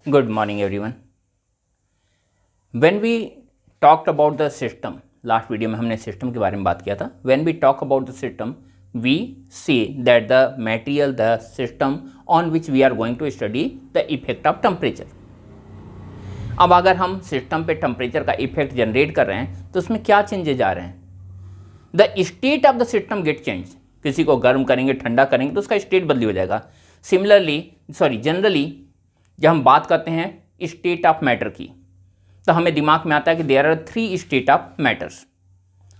Good morning everyone. When we talked about the system, last video में हमने system के बारे में बात किया था. When we talk about the system, we see that the material, the system on which we are going to study the effect of temperature. अब अगर हम सिस्टम पे टेम्परेचर का इफेक्ट जनरेट कर रहे हैं तो उसमें क्या चेंजेज आ रहे हैं? The state of the system get change. किसी को गर्म करेंगे, ठंडा करेंगे तो उसका स्टेट बदली हो जाएगा. जनरली जब हम बात करते हैं स्टेट ऑफ मैटर की तो हमें दिमाग में आता है कि there are 3 state of matters.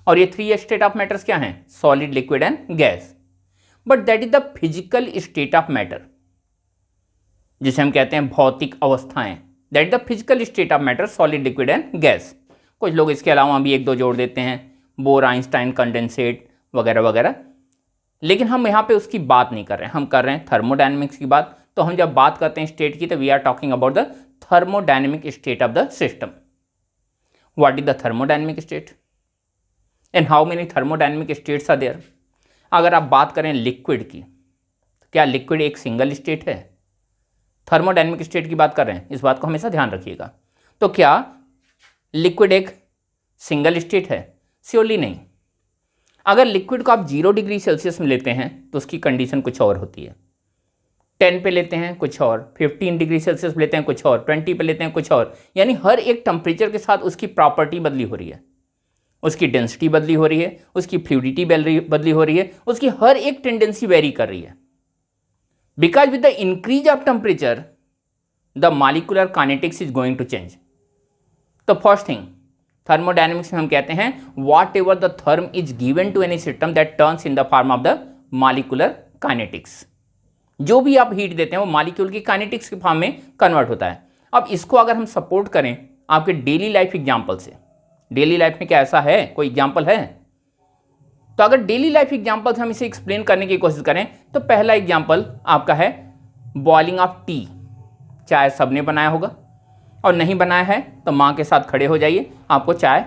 और ये 3 स्टेट ऑफ मैटर्स क्या हैं? Solid, liquid and gas. But that is the physical state of matter, जिसे हम कहते हैं भौतिक अवस्थाएं. That is the physical state of matter, solid, liquid and gas. कुछ लोग इसके अलावा भी 1-2 जोड़ देते हैं, बोर, आइंस्टाइन, कंडेंसेट वगैरह वगैरह. लेकिन हम यहाँ पे उसकी बात नहीं कर रहे हैं, हम कर रहे हैं थर्मोडायनेमिक्स की बात. तो हम जब बात करते हैं स्टेट की तो we are talking about the thermodynamic state of the system. What is the thermodynamic state and how many thermodynamic states are there? अगर आप बात करें लिक्विड की, तो क्या लिक्विड एक सिंगल स्टेट है? थर्मोडायनेमिक स्टेट की बात कर रहे हैं, इस बात को हमेशा ध्यान रखिएगा. तो क्या लिक्विड एक सिंगल स्टेट है? श्योरली नहीं. अगर लिक्विड को आप 0 डिग्री सेल्सियस में लेते हैं तो उसकी कंडीशन कुछ और होती है. 10 पे लेते हैं कुछ और, 15 डिग्री सेल्सियस लेते हैं कुछ और, 20 पे लेते हैं कुछ और. यानी हर एक टेम्परेचर के साथ उसकी प्रॉपर्टी बदली हो रही है, उसकी डेंसिटी बदली हो रही है, उसकी फ्लूइडिटी बदली हो रही है, उसकी हर एक टेंडेंसी वेरी कर रही है. Because with the increase of temperature the molecular kinetics is going to change. तो फर्स्ट थिंग, थर्मोडायनेमिक्स में हम कहते हैं whatever the therm is given to any system that turns in the form of the molecular kinetics. जो भी आप heat देते हैं वो मॉलिक्यूल की काइनेटिक्स के फॉर्म में कन्वर्ट होता है. अब इसको अगर हम सपोर्ट करें आपके डेली लाइफ एग्जांपल से, डेली लाइफ में क्या ऐसा है, कोई एग्जांपल है? तो अगर डेली लाइफ एग्जांपल से हम इसे एक्सप्लेन करने की कोशिश करें तो पहला एग्जांपल आपका है बॉइलिंग ऑफ टी. चाय सबने बनाया होगा, और नहीं बनाया है तो माँ के साथ खड़े हो जाइए, आपको चाय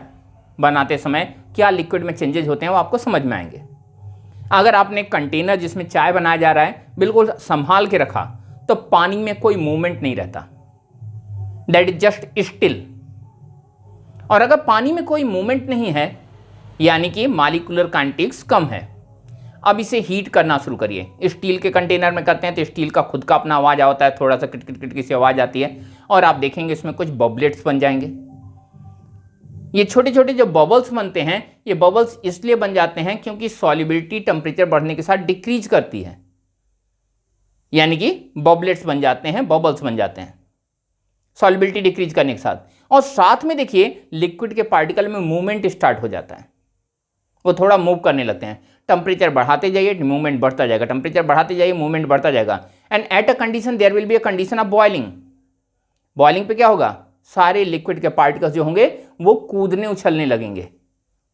बनाते समय क्या लिक्विड में चेंजेज होते हैं वो आपको समझ में आएंगे. अगर आपने एक कंटेनर जिसमें चाय बनाया जा रहा है बिल्कुल संभाल के रखा तो पानी में कोई मूवमेंट नहीं रहता, दैट इज जस्ट स्टिल. और अगर पानी में कोई मूवमेंट नहीं है यानी कि मॉलिक्यूलर काइनेटिक्स कम है. अब इसे हीट करना शुरू करिए. स्टील के कंटेनर में करते हैं तो स्टील का खुद का अपना आवाज़ आता है, थोड़ा सा किटकिट किटकी सी आवाज़ आती है, और आप देखेंगे इसमें कुछ बबलेट्स बन जाएंगे. ये छोटे छोटे जो बबल्स बनते हैं, ये बबल्स इसलिए बन जाते हैं क्योंकि सॉल्युबिलिटी टेम्परेचर बढ़ने के साथ डिक्रीज करती है, यानी कि बबलेट्स बन जाते हैं, बबल्स बन जाते हैं सॉल्युबिलिटी डिक्रीज करने के साथ. और साथ में देखिए लिक्विड के पार्टिकल में मूवमेंट स्टार्ट हो जाता है, वो थोड़ा मूव करने लगते हैं. टेम्परेचर बढ़ाते जाइए, मूवमेंट बढ़ता जाएगा, टेम्परेचर बढ़ाते जाइए, मूवमेंट बढ़ता जाएगा. And at a condition there will be a condition of boiling. Boiling पे क्या होगा? सारे लिक्विड के पार्टिकल्स जो होंगे वो कूदने उछलने लगेंगे.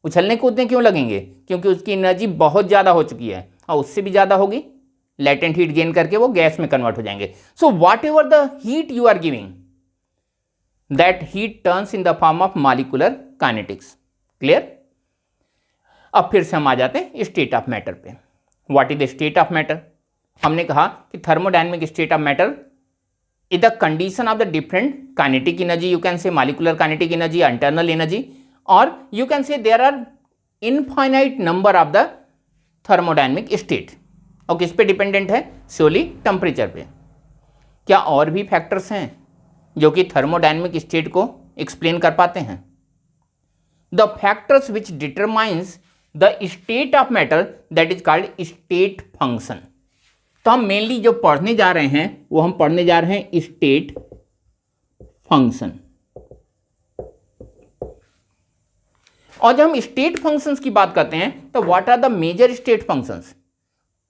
उछलने कूदने क्यों लगेंगे? क्योंकि उसकी एनर्जी बहुत ज़्यादा हो चुकी है, और उससे भी ज़्यादा होगी, लेटेंट हीट गेन करके वो गैस में कन्वर्ट हो जाएंगे. So whatever the heat you are giving, that heat turns in the form of molecular kinetics. Clear? अब फिर से हम आ जाते हैं स्टेट ऑफ मैटर पे. What is the state of matter? हमने कहा कि thermodynamic state of matter is the condition of the different kinetic energy, you can say molecular kinetic energy, internal energy, or you can say there are infinite number of the thermodynamic state. और किस पे dependent है? सोली temperature पे. क्या और भी factors हैं जो कि थर्मोडायनेमिक स्टेट को एक्सप्लेन कर पाते हैं? The factors which determines the state of matter that is called state function. तो हम मेनली जो पढ़ने जा रहे हैं वो हम पढ़ने जा रहे हैं स्टेट फंक्शन. और जब हम स्टेट फंक्शंस की बात करते हैं तो what are the major state functions?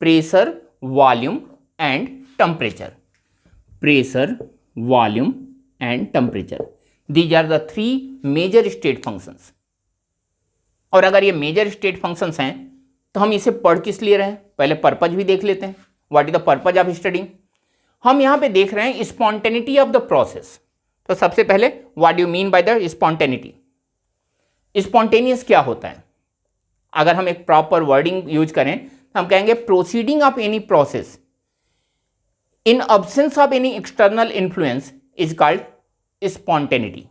Pressure, volume and temperature. Pressure, volume and temperature, these are the 3 major state functions. और अगर ये मेजर स्टेट फंक्शंस हैं तो हम इसे पढ़ किस लिए रहे हैं? पहले पर्पज भी देख लेते हैं. What is the purpose of studying? हम यहां पे देख रहे हैं स्पॉन्टेनिटी ऑफ द प्रोसेस. तो सबसे पहले what do you mean by the spontaneity? Spontaneous क्या होता है? अगर हम एक प्रॉपर वर्डिंग यूज करें तो हम कहेंगे proceeding of any process in absence of any external influence is called spontaneity.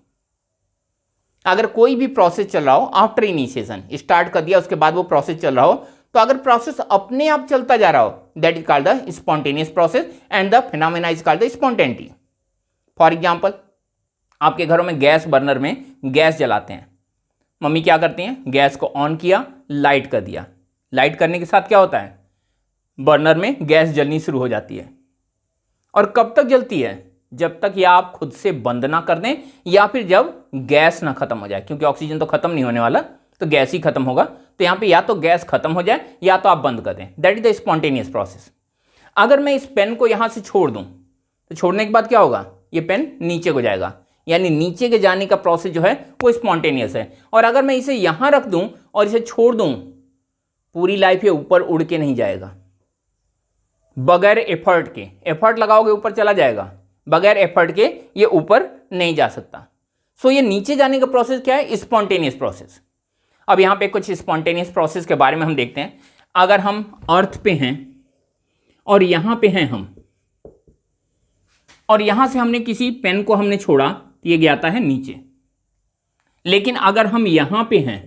अगर कोई भी प्रोसेस चल रहा हो आफ्टर इनिशिएशन, स्टार्ट कर दिया उसके बाद वो प्रोसेस चल रहा हो, तो अगर प्रोसेस अपने आप चलता जा रहा हो that is called the spontaneous process and the phenomena is called the spontaneity. For example, आपके घरों में गैस बर्नर में गैस जलाते हैं। मम्मी क्या करती हैं, गैस को ऑन किया, लाइट कर दिया, लाइट करने के साथ क्या होता है, बर्नर में गैस जलनी शुरू हो जाती है। और कब तक जलती है, जब तक या आप खुद से बंद ना कर दें या फिर जब गैस ना खत्म हो जाए, क्योंकि ऑक्सीजन तो खत्म नहीं होने वाला, तो गैस ही खत्म होगा। तो यहां पे या तो गैस खत्म हो जाए या तो आप बंद कर दें, that is the spontaneous process. अगर मैं इस पेन को यहां से छोड़ दूं तो छोड़ने के बाद क्या होगा, ये पेन नीचे को जाएगा, यानी नीचे के जाने का प्रोसेस जो है वो स्पॉन्टेनियस है। और अगर मैं इसे यहां रख दूं और इसे छोड़ दूं, पूरी लाइफ ये ऊपर उड़ के नहीं जाएगा, बगैर एफर्ट के, एफर्ट लगाओगे ऊपर चला जाएगा, बगैर एफर्ट के ये ऊपर नहीं जा सकता। सो ये नीचे जाने का प्रोसेस क्या है, स्पॉन्टेनियस प्रोसेस। अब यहां पे कुछ स्पॉन्टेनियस प्रोसेस के बारे में हम देखते हैं। अगर हम अर्थ पे हैं और यहां पे हैं हम, और यहां से हमने किसी पेन को हमने छोड़ा तो ये जाता है नीचे। लेकिन अगर हम यहां पे हैं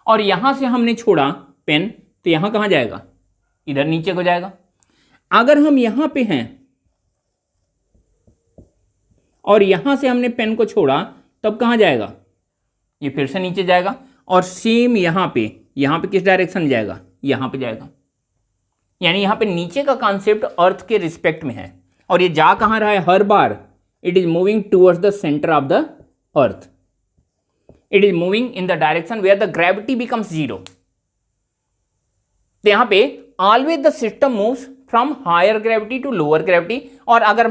और यहां से हमने छोड़ा पेन, तो यहां कहां जाएगा, इधर नीचे को जाएगा। अगर हम यहां पे हैं और यहां से हमने पेन को छोड़ा, तब कहां जाएगा, ये फिर से नीचे जाएगा। और सेम यहां पे किस डायरेक्शन में जाएगा, यहां पे जाएगा। यानी यहां पे नीचे का कॉन्सेप्ट अर्थ के रिस्पेक्ट में है, और ये जा कहां रहा है, हर बार it is moving towards the centre of the earth, it is moving in the direction where the gravity becomes zero. तो यहां पे always the system moves from higher gravity to lower gravity. और अगर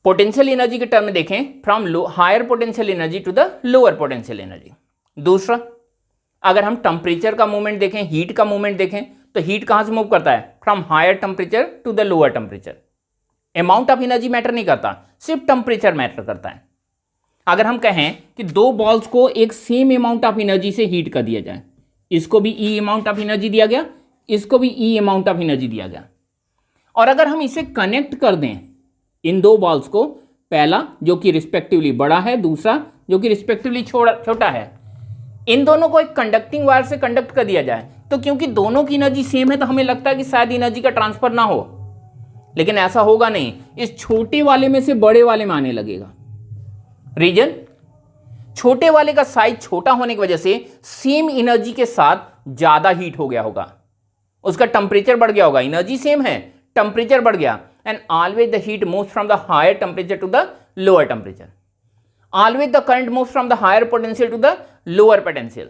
पोटेंशियल एनर्जी के term में देखें, from higher potential energy to the lower potential energy. दूसरा, अगर हम टेम्परेचर का मूवमेंट देखें, हीट का मूवमेंट देखें, तो हीट कहां से मूव करता है, from higher temperature to the lower temperature. Amount of energy matter नहीं करता, सिर्फ टेम्परेचर मैटर करता है। अगर हम कहें कि दो बॉल्स को एक सेम अमाउंट ऑफ एनर्जी से हीट कर दिया जाए, इसको भी ई अमाउंट ऑफ एनर्जी दिया गया, इसको भी ई अमाउंट ऑफ एनर्जी दिया गया, और अगर हम इसे कनेक्ट कर दें इन दो बॉल्स को, पहला जो कि रिस्पेक्टिवली बड़ा है, दूसरा जो कि रिस्पेक्टिवली छोटा है, इन दोनों को एक कंडक्टिंग वायर से कंडक्ट कर दिया जाए, तो क्योंकि दोनों की एनर्जी सेम है तो हमें लगता है कि शायद एनर्जी का ट्रांसफर ना हो, लेकिन ऐसा होगा नहीं। इस छोटे वाले में से बड़े वाले में आने लगेगा। रीजन, छोटे वाले का साइज छोटा होने की वजह से सेम एनर्जी के साथ ज्यादा हीट हो गया होगा, उसका टेम्परेचर बढ़ गया होगा, एनर्जी सेम है, टेम्परेचर बढ़ गया, and always the heat moves from the higher temperature to the lower temperature. Always the current moves from the higher potential to the lower potential.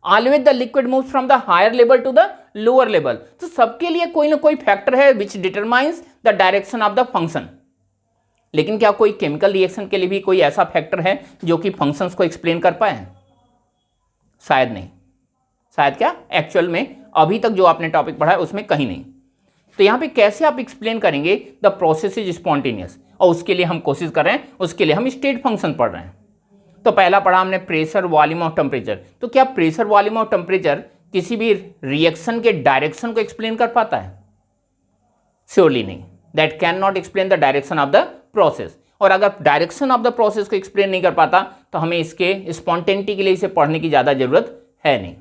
Always the liquid moves from the higher level to the lower level. तो सबके लिए कोई ना कोई factor है which determines the direction of the function. लेकिन क्या कोई केमिकल रिएक्शन के लिए भी कोई ऐसा फैक्टर है जो कि फंक्शंस को एक्सप्लेन कर पाए? शायद नहीं। शायद क्या, एक्चुअल में अभी तक जो आपने टॉपिक पढ़ा है उसमें कहीं नहीं। तो यहां पे कैसे आप एक्सप्लेन करेंगे द प्रोसेस इज स्पॉन्टेनियस, और उसके लिए हम कोशिश कर रहे हैं, उसके लिए हम स्टेट फंक्शन पढ़ रहे हैं। तो पहला पढ़ा हमने प्रेशर, वॉल्यूम और टेम्परेचर। तो क्या प्रेशर, वॉल्यूम और टेम्परेचर किसी भी रिएक्शन के डायरेक्शन को एक्सप्लेन कर पाता है? श्योरली नहीं, that can not explain the direction of the process. और अगर डायरेक्शन ऑफ द प्रोसेस को एक्सप्लेन नहीं कर पाता तो हमें इसके स्पॉन्टेनिटी के लिए इसे पढ़ने की ज्यादा जरूरत है नहीं।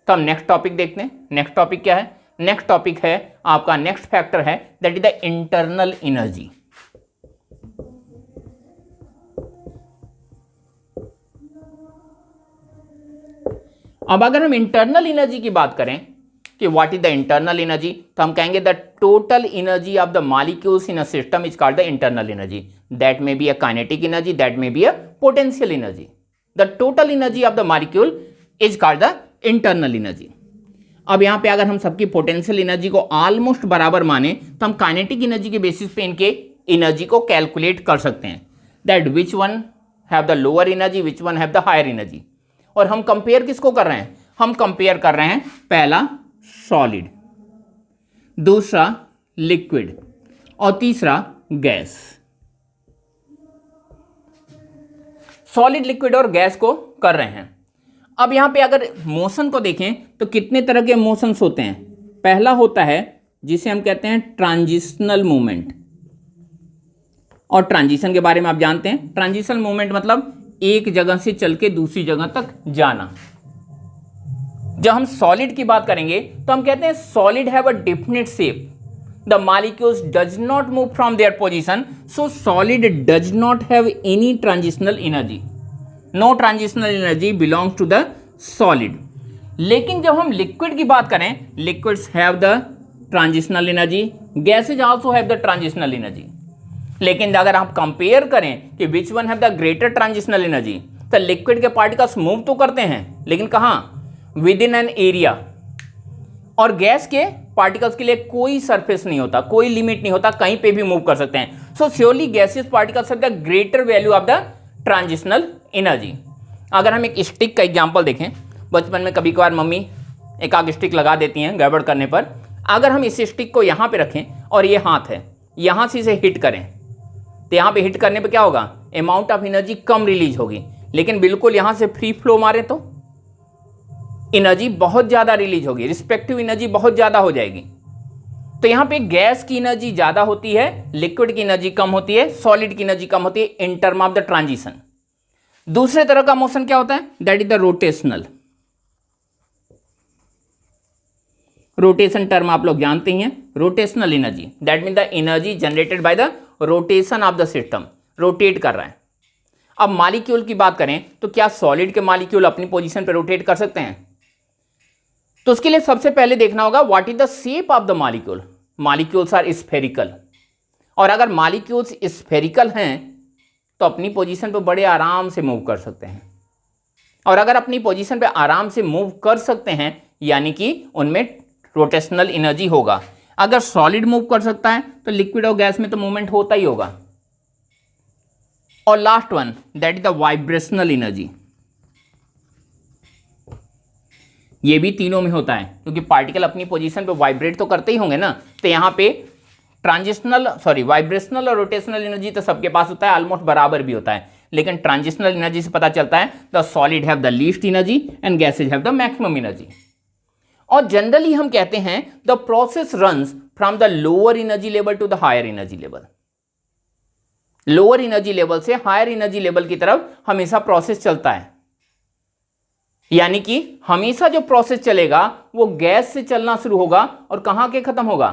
तो हम नेक्स्ट टॉपिक देखते हैं। नेक्स्ट टॉपिक क्या है? नेक्स्ट टॉपिक है आपका, नेक्स्ट फैक्टर है that is the internal energy. अब अगर हम इंटरनल एनर्जी की बात करें कि what is the internal energy, तो हम कहेंगे the total energy of the molecules in a system is called the internal energy. That may be a kinetic energy, that may be a potential energy. The total energy of the molecule is called the internal energy. अब यहां पे अगर हम सबकी potential energy को almost बराबर माने तो हम काइनेटिक एनर्जी के बेसिस पे इनके एनर्जी को कैलकुलेट कर सकते हैं, that which one have the lower energy, which one have the higher energy. और हम कंपेयर किसको कर रहे हैं? हम कंपेयर कर रहे हैं पहला सॉलिड, दूसरा लिक्विड और तीसरा गैस। सॉलिड, लिक्विड और गैस को कर रहे हैं। अब यहां पे अगर मोशन को देखें तो कितने तरह के मोशंस होते हैं? पहला होता है जिसे हम कहते हैं ट्रांजिशनल मूवमेंट। और ट्रांजिशन के बारे में आप जानते हैं, ट्रांजिशनल मूवमेंट मतलब एक जगह से चल के दूसरी जगह तक जाना। जब हम सॉलिड की बात करेंगे तो हम कहते हैं solid have a definite shape, the molecules does not move from their position, so solid does not have any transitional energy, no transitional energy belongs to the solid. लेकिन जब हम लिक्विड की बात करें, liquids have the transitional energy, gases also have the transitional energy. लेकिन अगर आप compare करें कि which one have the greater transitional energy, तो लिक्विड के पार्टिकल्स मूव तो करते हैं लेकिन कहां, विद इन एन एरिया, और गैस के पार्टिकल्स के लिए कोई सरफेस नहीं होता, कोई लिमिट नहीं होता, कहीं पे भी मूव कर सकते हैं। सो surely gaseous particles have the greater value of the transitional energy. अगर हम एक स्टिक का एग्जांपल देखें, बचपन में कभी कभार मम्मी एक आग स्टिक लगा देती हैं गड़बड़ करने पर। अगर हम इस स्टिक को यहाँ पे रखें और ये हाथ है, यहाँ से इसे हिट करें, तो यहाँ पे हिट करने पे क्या होगा, amount of energy come release होगी। लेकिन बिल्कुल यहाँ से फ्री फ्लो मारे तो एनर्जी बहुत ज़्यादा रिलीज होगी, रिस्पेक्टिव एनर्जी बहुत ज़्यादा हो जाएगी। तो यहाँ पे गैस की एनर्जी ज़्यादा होती है, लिक्विड की एनर्जी कम होती है, सॉलिड की एनर्जी कम होती है in term of the transition. दूसरे तरह का मोशन क्या होता है, that is the rotational. Rotation term आप लोग जानते ही हैं, rotational energy, that mean the energy generated by the rotation of the system, rotate कर रहा है। अब मॉलिक्यूल की बात करें तो क्या सॉलिड के मॉलिक्यूल अपनी पोजीशन पे रोटेट कर सकते हैं? तो उसके लिए सबसे पहले देखना होगा what is the shape of the molecule. Molecules are spherical, और अगर मॉलिक्यूल्स स्फेरिकल हैं तो अपनी पोजीशन पे बड़े आराम से मूव कर सकते हैं। और अगर अपनी पोजीशन पे आराम से मूव कर सकते हैं यानी कि उनमें रोटेशनल एनर्जी होगा। अगर सॉलिड मूव कर सकता है तो लिक्विड और गैस में तो मूवमेंट होता ही होगा। और last one, that is the vibrational energy. ये भी तीनों में होता है, क्योंकि पार्टिकल अपनी पोजीशन पे वाइब्रेट तो करते ही होंगे ना। तो यहाँ पे वाइब्रेशनल और रोटेशनल एनर्जी तो सबके पास होता है, ऑलमोस्ट बराबर भी होता है। लेकिन ट्रांजिशनल एनर्जी से पता चलता है the solid have the least energy and gases have the maximum energy. और जनरली हम कहते हैं the process runs from the lower energy level to the higher energy level. Lower energy level से higher energy level की तरफ हमेशा process चलता है। यानी कि हमेशा जो प्रोसेस चलेगा वो गैस से चलना शुरू होगा और कहां के खत्म होगा,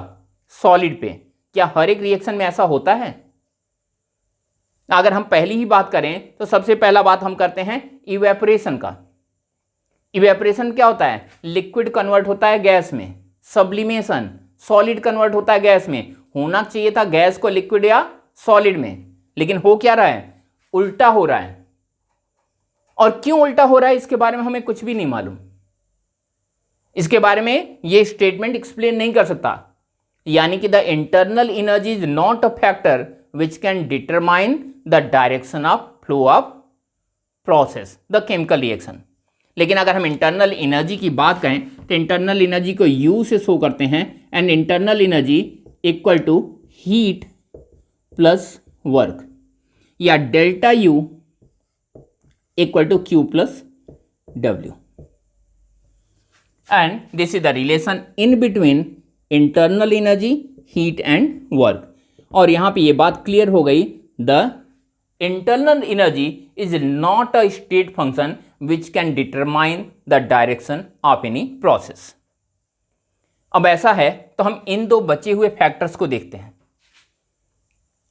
सॉलिड पे। क्या हर एक रिएक्शन में ऐसा होता है? अगर हम पहली ही बात करें तो सबसे पहला बात हम करते हैं इवेपोरेशन का। इवेपोरेशन क्या होता है, लिक्विड कन्वर्ट होता है गैस में। सब्लिमेशन, सॉलिड कन्वर्ट होता है गैस में। होना चाहिए था गैस को लिक्विड या सॉलिड में, लेकिन हो क्या रहा है, उल्टा हो रहा है। और क्यों उल्टा हो रहा है इसके बारे में हमें कुछ भी नहीं मालूम। इसके बारे में ये स्टेटमेंट एक्सप्लेन नहीं कर सकता। यानी कि the internal energy is not a factor which can determine the direction of flow of process, the chemical reaction. लेकिन अगर हम इंटरनल एनर्जी की बात करें तो इंटरनल एनर्जी को U से शो करते हैं, and internal energy equal to heat plus work, या delta U equal to Q plus W, and this is the relation in between internal energy, heat and work। और यहाँ पे ये बात क्लियर हो गई, the internal energy is not a state function which can determine the direction of any process। अब ऐसा है तो हम इन दो बचे हुए फैक्टर्स को देखते हैं,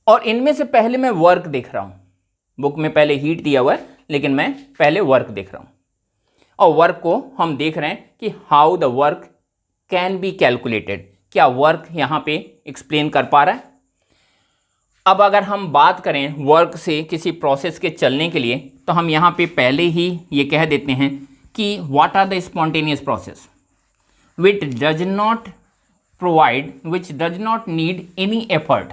और इनमें से पहले मैं वर्क देख रहा हूं। बुक में पहले हीट दिया हुआ है, लेकिन मैं पहले वर्क देख रहा हूं। और वर्क को हम देख रहे हैं कि how the work can be calculated. क्या वर्क यहां पे एक्सप्लेन कर पा रहा है? अब अगर हम बात करें वर्क से किसी प्रोसेस के चलने के लिए, तो हम यहां पे पहले ही ये कह देते हैं कि what are the spontaneous process which does not need any effort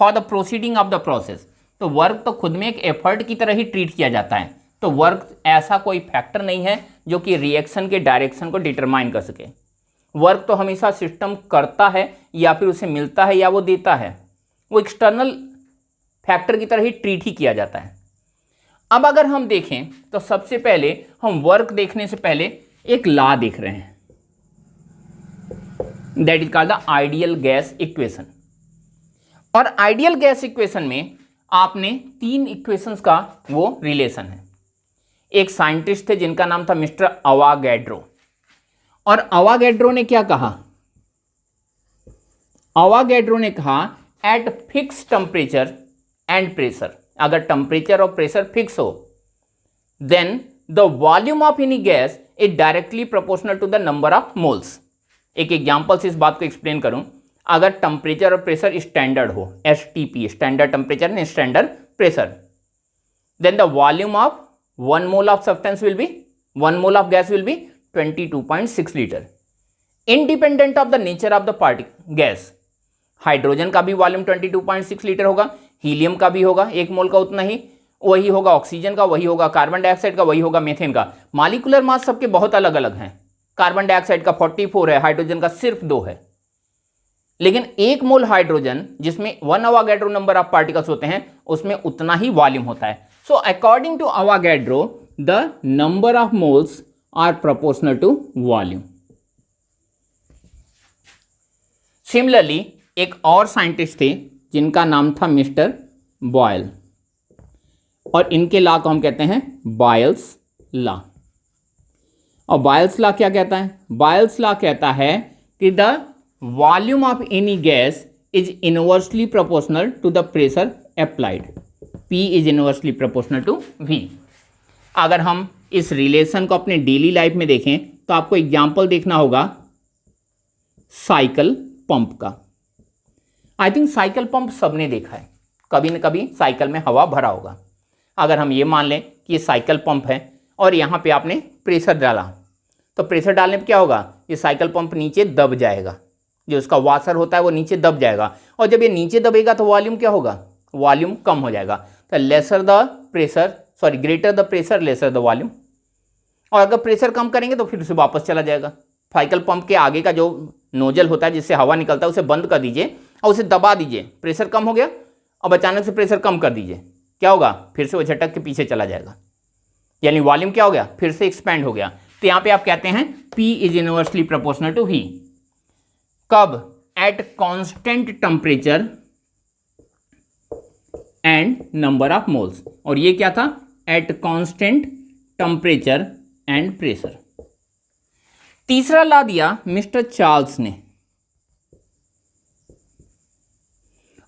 for the proceeding of the process. तो वर्क तो खुद में एक एफर्ट की तरह ही ट्रीट किया जाता है। तो वर्क ऐसा कोई फैक्टर नहीं है जो कि रिएक्शन के डायरेक्शन को डिटरमाइन कर सके। वर्क तो हमेशा सिस्टम करता है या फिर उसे मिलता है या वो देता है, वो एक्सटर्नल फैक्टर की तरह ही ट्रीट ही किया जाता है। अब अगर हम देखें तो सबसे पहले हम वर्क देखने से पहले एक लॉ देख रहे हैं। That is called the ideal gas equation. और आइडियल गैस इक्वेशन में आपने 3 इक्वेशंस का वो रिलेशन है। एक साइंटिस्ट थे जिनका नाम था मिस्टर अवागैड्रो, और अवागैड्रो ने क्या कहा? अवागैड्रो ने कहा at fix temperature and pressure, अगर टेम्परेचर और प्रेशर फिक्स हो, then the volume of any gas is directly proportional to the number of moles. एक एग्जांपल से इस बात को एक्सप्लेन करूं, अगर टेम्परेचर और प्रेशर स्टैंडर्ड हो, STP standard temperature and standard pressure, then the volume of 1 mole of substance will be 1 mole of gas will be 22.6 litre, independent of the nature of the particle gas. Hydrogen का भी volume 22.6 litre होगा, helium का भी होगा 1 मोल का उतना ही, वही होगा ऑक्सीजन का, वही होगा कार्बन डाइऑक्साइड का, वही होगा मीथेन का। मॉलिक्यूलर मास सबके बहुत अलग अलग हैं, कार्बन डाइऑक्साइड का 44 है, हाइड्रोजन का सिर्फ 2 है, लेकिन 1 मोल हाइड्रोजन जिसमें 1 अवागैड्रो नंबर ऑफ पार्टिकल्स होते हैं उसमें उतना ही वॉल्यूम होता है। So according to Avogadro the number of moles are proportional to volume. Similarly एक और साइंटिस्ट थे जिनका नाम था मिस्टर बॉयल, और इनके लॉ को हम कहते हैं बॉयल्स लॉ। और बॉयल्स लॉ क्या कहता है? बॉयल्स लॉ कहता है कि the volume of any gas is inversely proportional to the pressure applied, P is inversely proportional to V। अगर हम इस रिलेशन को अपने डेली लाइफ में देखें तो आपको एग्जाम्पल देखना होगा साइकिल पंप का। आई थिंक साइकिल पंप सबने देखा है, कभी न कभी साइकिल में हवा भरा होगा। अगर हम ये मान लें कि ये साइकिल पंप है और यहाँ पे आपने प्रेशर डाला, तो प्रेशर डालने पे क्या होगा? ये साइकिल पंप नीचे दब जाएगा, जो उसका वाशर होता है वो नीचे दब जाएगा, और जब ये नीचे दबेगा तो वॉल्यूम क्या होगा? वॉल्यूम कम हो जाएगा। तो lesser the pressure, sorry greater the pressure lesser the volume. और अगर प्रेशर कम करेंगे तो फिर उसे वापस चला जाएगा। साइकिल पंप के आगे का जो नोजल होता है जिससे हवा निकलता है उसे बंद कर दीजिए और उसे दबा दीजिए, प्रेशर कम हो गया, अब अचानक से प्रेशर कम कर दीजिए, क्या होगा? फिर से वो झटक के पीछे चला जाएगा, यानी वॉल्यूम क्या हो गया? फिर से एक्सपैंड हो गया। तो यहाँ पे आप कहते हैं P is inversely proportional to V। कब? At constant temperature and number of moles. और ये क्या था? At constant temperature and pressure. तीसरा लॉ दिया मिस्टर चार्ल्स ने,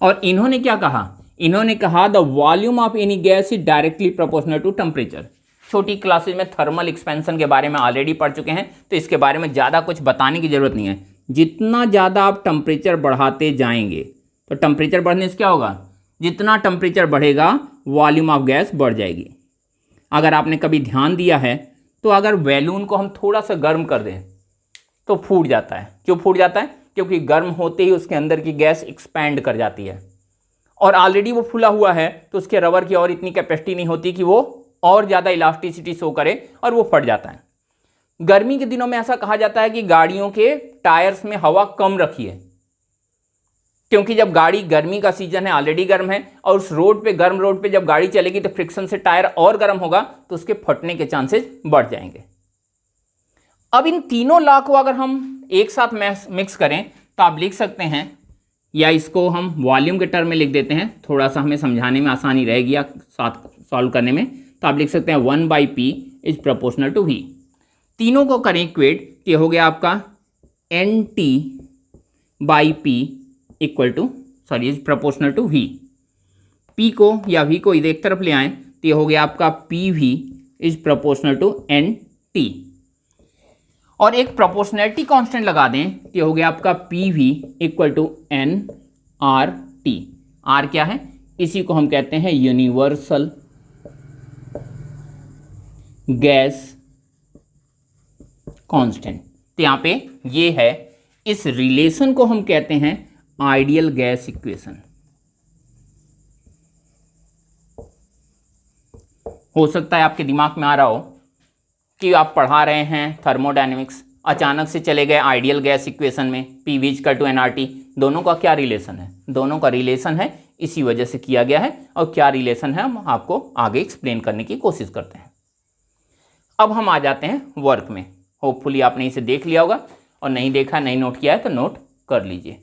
और इन्होंने क्या कहा? इन्होंने कहा the volume of any gas is directly proportional to temperature. छोटी क्लासेज में थर्मल एक्सपेंशन के बारे में ऑलरेडी पढ़ चुके हैं, तो इसके बारे में ज़्यादा कुछ बताने की जरूरत नहीं है। जितना ज़्यादा आप टेम्परेचर बढ़ाते जाएंगे तो टेम्परेचर बढ़ने से क्या होगा? जितना टेम्परेचर बढ़ेगा वॉल्यूम ऑफ गैस बढ़ जाएगी। अगर आपने कभी ध्यान दिया है तो अगर बैलून को हम थोड़ा सा गर्म कर दें तो फूट जाता है। क्यों फूट जाता है? क्योंकि गर्म होते ही उसके अंदर की गैस एक्सपैंड कर जाती है, और ऑलरेडी वो फूला हुआ है तो उसके रबर की और इतनी कैपेसिटी नहीं होती कि वो और ज़्यादा इलास्टिसिटी शो करे, और वो फट जाता है। गर्मी के दिनों में ऐसा कहा जाता है कि गाड़ियों के टायर्स में हवा कम रखिए, क्योंकि जब गाड़ी, गर्मी का सीजन है, ऑलरेडी गर्म है, और उस रोड पे, गर्म रोड पे जब गाड़ी चलेगी तो फ्रिक्शन से टायर और गर्म होगा तो उसके फटने के चांसेस बढ़ जाएंगे। अब इन तीनों लॉ को अगर हम एक साथ मिक्स करें तो आप लिख सकते हैं, या इसको हम वॉल्यूम के टर्म में लिख देते हैं, थोड़ा सा हमें समझाने में आसानी रहेगी या साथ सॉल्व करने में। तो आप लिख सकते हैं 1/P is proportional to V। तीनों को करें इक्वेट, तो ये हो गया आपका NT/P equal to, sorry, is proportional to V। P को या V को इधर एक तरफ ले आएँ तो ये हो गया आपका PV is proportional to NT। और एक प्रोपोर्शनैलिटी कांस्टेंट लगा दें तो ये हो गया आपका PV equal to nRT। R क्या है? इसी को हम कहते हैं यूनिवर्सल गैस कांस्टेंट। तो यहाँ पे ये है, इस रिलेशन को हम कहते हैं आइडियल गैस इक्वेशन। हो सकता है आपके दिमाग में आ रहा हो कि आप पढ़ा रहे हैं थर्मोडायनेमिक्स, अचानक से चले गए आइडियल गैस इक्वेशन में, PV इक्वल टू nRT। दोनों का क्या रिलेशन है? दोनों का रिलेशन है, इसी वजह से किया गया है, और क्या रिलेशन है हम आपको आगे एक्सप्लेन करने की कोशिश करते हैं। अब हम आ जाते हैं वर्क में। होपफुली आपने इसे देख लिया होगा, और नहीं देखा, नहीं नोट किया है तो नोट कर लीजिए।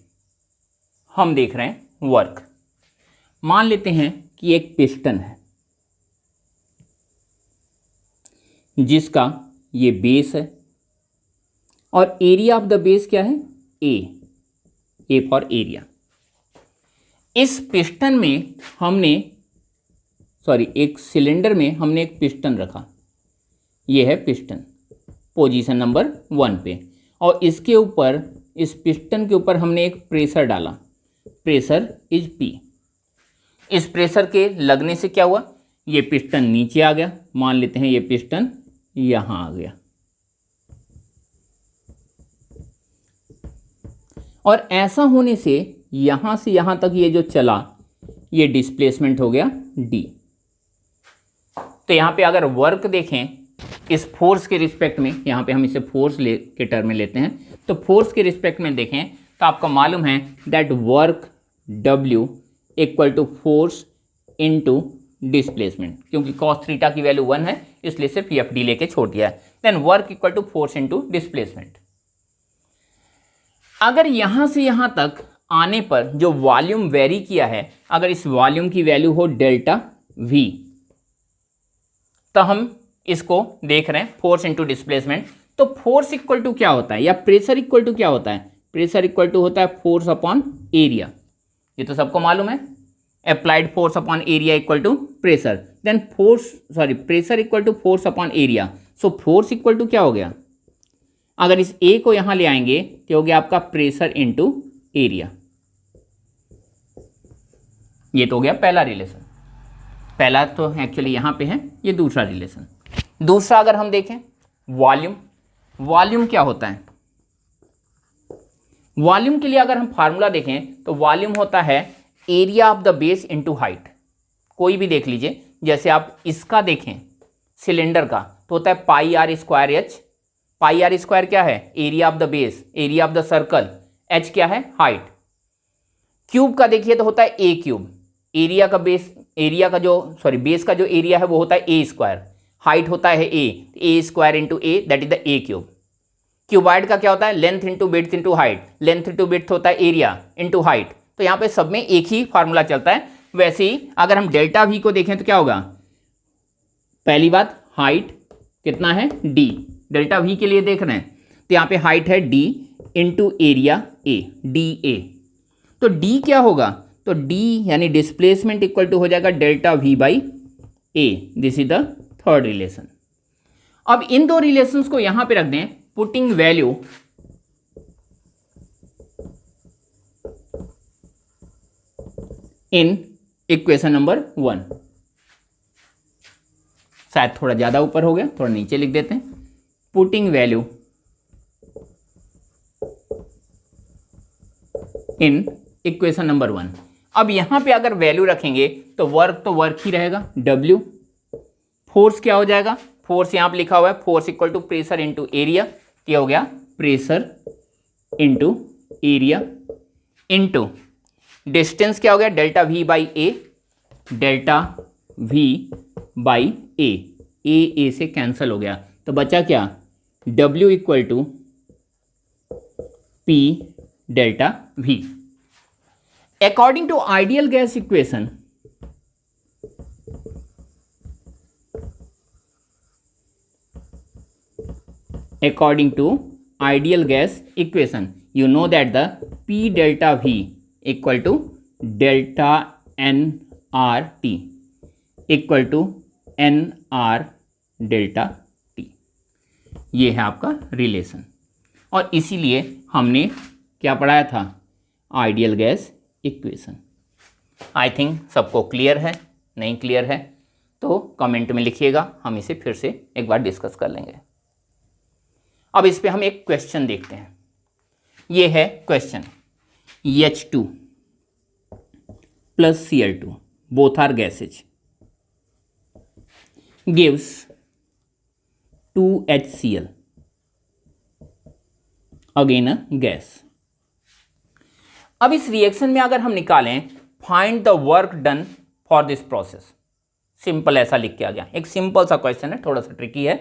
हम देख रहे हैं वर्क। मान लेते हैं कि एक पिस्टन है जिसका ये बेस है और एरिया ऑफ द बेस क्या है, ए फॉर एरिया। इस पिस्टन में एक सिलेंडर में हमने एक पिस्टन रखा, ये है पिस्टन पोजीशन नंबर 1 पे, और इसके ऊपर, इस पिस्टन के ऊपर हमने एक प्रेशर डाला, प्रेशर इज P। इस प्रेशर के लगने से क्या हुआ, ये पिस्टन नीचे आ गया, मान लेते हैं ये पिस्टन यहां आ गया, और ऐसा होने से यहां तक ये जो चला, ये डिस्प्लेसमेंट हो गया D। तो यहां पे अगर वर्क देखें इस फोर्स के रिस्पेक्ट में, यहां पे हम इसे फोर्स के टर्म में लेते हैं, तो फोर्स के रिस्पेक्ट में देखें तो आपको मालूम है that work W equal to force into displacement, क्योंकि cos थीटा की वैल्यू 1 है इसलिए सिर्फ FD लेके छोड़ दिया है। Then work equal to force into displacement. अगर यहां से यहां तक आने पर जो वॉल्यूम वेरी किया है, अगर इस वॉल्यूम की वैल्यू हो डेल्टा V, तो हम इसको देख रहे हैं फोर्स इनटू डिस्प्लेसमेंट। तो फोर्स इक्वल टू क्या होता है, या प्रेशर इक्वल टू क्या होता है, प्रेशर इक्वल टू होता है फोर्स अपॉन एरिया, ये तो सबको मालूम है। Applied force upon area equal to pressure, then pressure equal to force upon area. So force equal to क्या हो गया, अगर इस ए को यहां ले आएंगे तो हो गया आपका प्रेशर इनटू एरिया। ये तो हो गया पहला रिलेशन, पहला तो एक्चुअली यहां पे है, ये दूसरा रिलेशन। दूसरा अगर हम देखें वॉल्यूम क्या होता है, वॉल्यूम के लिए अगर हम फार्मूला देखें तो वॉल्यूम होता है area of the base into height. कोई भी देख लीजिए, जैसे आप इसका देखें सिलेंडर का तो होता है pi r square h. Pi r square क्या है, area of the base, area of the circle, h क्या है, हाइट। क्यूब का देखिए तो होता है ए क्यूब, एरिया का बेस, बेस का जो एरिया है वो होता है ए स्क्वायर, हाइट होता है a square into a, that is the a cube. Cuboid का क्या होता है, length into width into height, length into width होता है एरिया इंटू हाइट। तो यहाँ पे सब में एक ही फार्मूला चलता है। वैसे ही अगर हम डेल्टा वी को देखें तो क्या होगा, पहली बात हाइट कितना है d, डेल्टा वी के लिए देख रहे हैं तो यहाँ पे हाइट है d into area a, dA। तो d क्या होगा, तो d यानी डिस्प्लेसमेंट इक्वल टू हो जाएगा delta we by a। This is the third relation. अब इन दो रिलेशंस को यहां पे रख दें, putting value in equation number 1। शायद थोड़ा ज्यादा ऊपर हो गया, थोड़ा नीचे लिख देते हैं, putting value in equation number 1। अब यहां पे अगर वैल्यू रखेंगे तो वर्क ही रहेगा W। फोर्स क्या हो जाएगा, फोर्स यहां पे लिखा हुआ है force equal to pressure into area, ये हो गया pressure into area into distance क्या हो गया, delta V by a, delta V by a से कैंसिल हो गया, तो बचा क्या, W equal to P delta V। According to ideal gas equation, according to ideal gas equation, you know that the P delta V equal to delta nRT equal to nR delta T। ये है आपका relation, और इसीलिए हमने क्या पढ़ाया था, ideal gas equation. I think सबको क्लियर है, नहीं क्लियर है तो कमेंट में लिखिएगा, हम इसे फिर से एक बार डिस्कस कर लेंगे। अब इस पे हम एक क्वेश्चन देखते हैं। ये है question, H2 plus Cl2 both are gases gives 2HCl again a gas. अब इस रिएक्शन में अगर हम निकालें find the work done for this process, simple ऐसा लिख के आ गया। एक सिंपल सा क्वेश्चन है, थोड़ा सा ट्रिकी है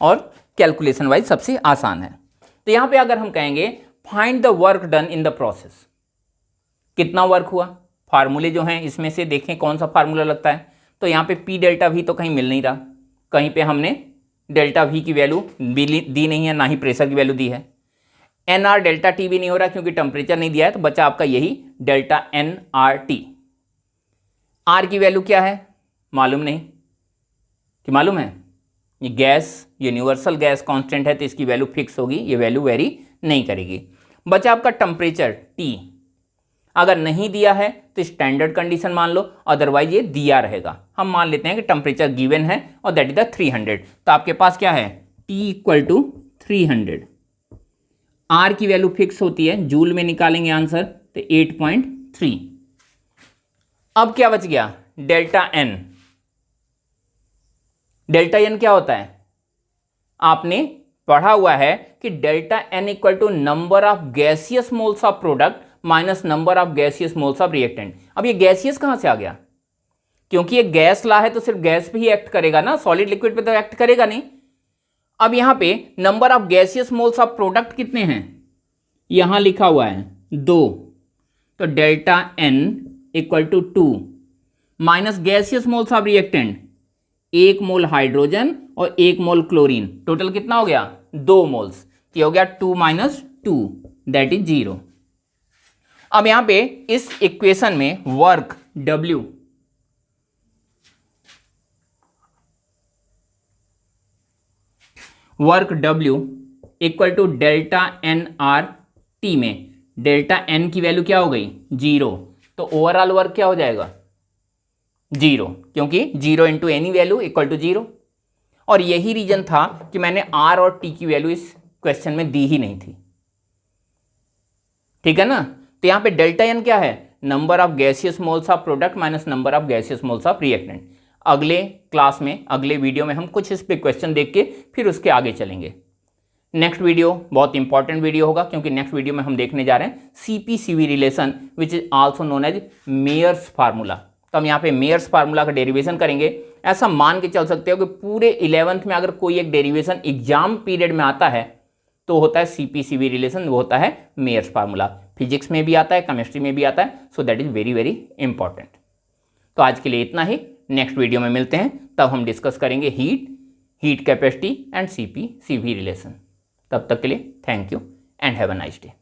और कैलकुलेशन वाइज सबसे आसान है। तो यहां पे अगर हम कहेंगे find the work done in the process, कितना वर्क हुआ, फार्मूले जो हैं इसमें से देखें कौन सा फार्मूला लगता है। तो यहाँ पे पी डेल्टा वी तो कहीं मिल नहीं रहा, कहीं पे हमने डेल्टा वी की वैल्यू दी नहीं है, ना ही प्रेशर की वैल्यू दी है। एन आर डेल्टा टी भी नहीं हो रहा क्योंकि टेम्परेचर नहीं दिया है, तो बचा आपका यही delta N R T. R की वैल्यू क्या है मालूम नहीं, कि मालूम है ये गैस यूनिवर्सल गैस कांस्टेंट है तो इसकी वैल्यू फिक्स होगी, ये वैल्यू वेरी नहीं करेगी। बचा आपका टेम्परेचर टी, अगर नहीं दिया है तो स्टैंडर्ड कंडीशन मान लो, अदरवाइज ये दिया रहेगा। हम मान लेते हैं कि टेम्परेचर गिवन है और दैट इज द 300, तो आपके पास क्या है टी इक्वल टू 300। आर की वैल्यू फिक्स होती है, जूल में निकालेंगे आंसर तो 8.3। अब क्या बच गया डेल्टा एन। डेल्टा एन क्या होता है, आपने पढ़ा हुआ है कि delta N equal to number of gaseous moles of product minus number of gaseous moles of reactant. अब ये गैसियस कहां से आ गया, क्योंकि ये गैस ला है तो सिर्फ गैस पे ही एक्ट करेगा ना, सॉलिड लिक्विड पे तो एक्ट करेगा नहीं। अब यहां पे number of gaseous moles of product कितने हैं, यहां लिखा हुआ है 2, तो delta N equal to 2 minus gaseous moles of reactant 1 mole hydrogen और 1 मोल क्लोरीन, टोटल कितना हो गया 2 मोल्स, तो हो गया 2 माइनस 2 दैट इज 0। अब यहां पे इस इक्वेशन में work W equal to delta N R T में डेल्टा एन की वैल्यू क्या हो गई 0, तो ओवरऑल वर्क क्या हो जाएगा 0, क्योंकि 0 into any value equal to 0। और यही रीजन था कि मैंने आर और टी की वैल्यू इस क्वेश्चन में दी ही नहीं थी, ठीक है ना। तो यहां पे डेल्टा एन क्या है, number of gaseous moles of product minus number of gaseous moles of reactant. अगले क्लास में अगले वीडियो में हम कुछ इस पे क्वेश्चन देख के फिर उसके आगे चलेंगे। नेक्स्ट वीडियो बहुत इंपॉर्टेंट वीडियो होगा, क्योंकि नेक्स्ट वीडियो में हम देखने जा रहे हैं CP-CV relation which is also known as Mayer's formula. तो हम यहाँ पे मेयर्स फार्मूला का डेरिवेशन करेंगे। ऐसा मान के चल सकते हो कि पूरे 11th में अगर कोई एक डेरिवेशन एग्जाम पीरियड में आता है तो होता है CP-CV रिलेशन, वो होता है मेयर्स फार्मूला। फिजिक्स में भी आता है, केमिस्ट्री में भी आता है, so that is very very important. तो आज के लिए इतना ही, नेक्स्ट वीडियो में मिलते हैं, तब हम डिस्कस करेंगे heat capacity and CP-CV relation. तब तक के लिए thank you and have a nice day.